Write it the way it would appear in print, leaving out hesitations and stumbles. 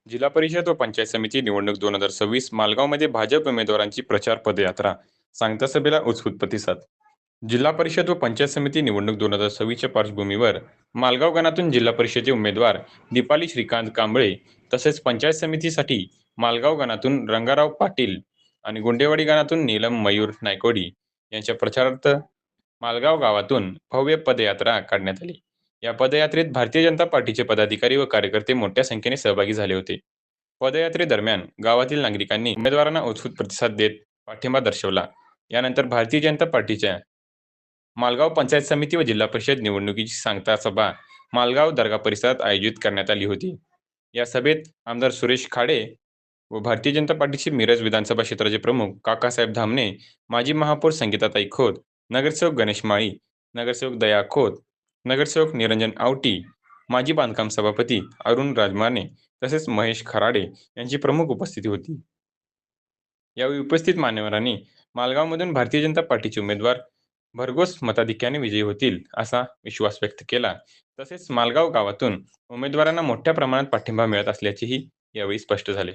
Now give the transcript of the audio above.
जिल्हा परिषद व पंचायत समिती निवडणूक 2026 मालगावमध्ये भाजप उमेदवारांची प्रचार पदयात्रा. सांगता सभेला उत्स्फूर्त प्रतिसाद. जिल्हा परिषद व पंचायत समिती निवडणूक 2026च्या पार्श्वभूमीवर मालगाव गणातून जिल्हा परिषदेचे उमेदवार दीपाली श्रीकांत कांबळे तसेच पंचायत समितीसाठी मालगाव गणातून रंगाराव पाटील आणि गुंडेवाडी गणातून नीलम मयूर नायकोडी यांच्या प्रचारार्थ मालगाव गावातून भव्य पदयात्रा काढण्यात आली. या पदयात्रेत भारतीय जनता पार्टीचे पदाधिकारी व कार्यकर्ते मोठ्या संख्येने सहभागी झाले होते. पदयात्रेदरम्यान गावातील नागरिकांनी उमेदवारांना उत्स्फूर्त प्रतिसाद देत पाठिंबा दर्शवला. यानंतर भारतीय जनता पार्टीच्या मालगाव पंचायत समिती व जिल्हा परिषद निवडणुकीची सांगता सभा मालगाव दर्गा परिसरात आयोजित करण्यात आली होती. या सभेत आमदार सुरेश खाडे व भारतीय जनता पार्टीचे मिरज विधानसभा क्षेत्राचे प्रमुख काकासाहेब धामणे, माजी महापौर संगीताताई खोत, नगरसेवक गणेश माळी, नगरसेवक दया खोत, नगरसेवक निरंजन आवटी, माजी बांधकाम सभापती अरुण राजमाने तसेच महेश खराडे यांची प्रमुख उपस्थिती होती. यावेळी उपस्थित मान्यवरांनी मालगावमधून भारतीय जनता पार्टीचे उमेदवार भरघोस मताधिक्याने विजयी होतील असा विश्वास व्यक्त केला. तसेच मालगाव गावातून उमेदवारांना मोठ्या प्रमाणात पाठिंबा मिळत असल्याचेही यावेळी स्पष्ट झाले.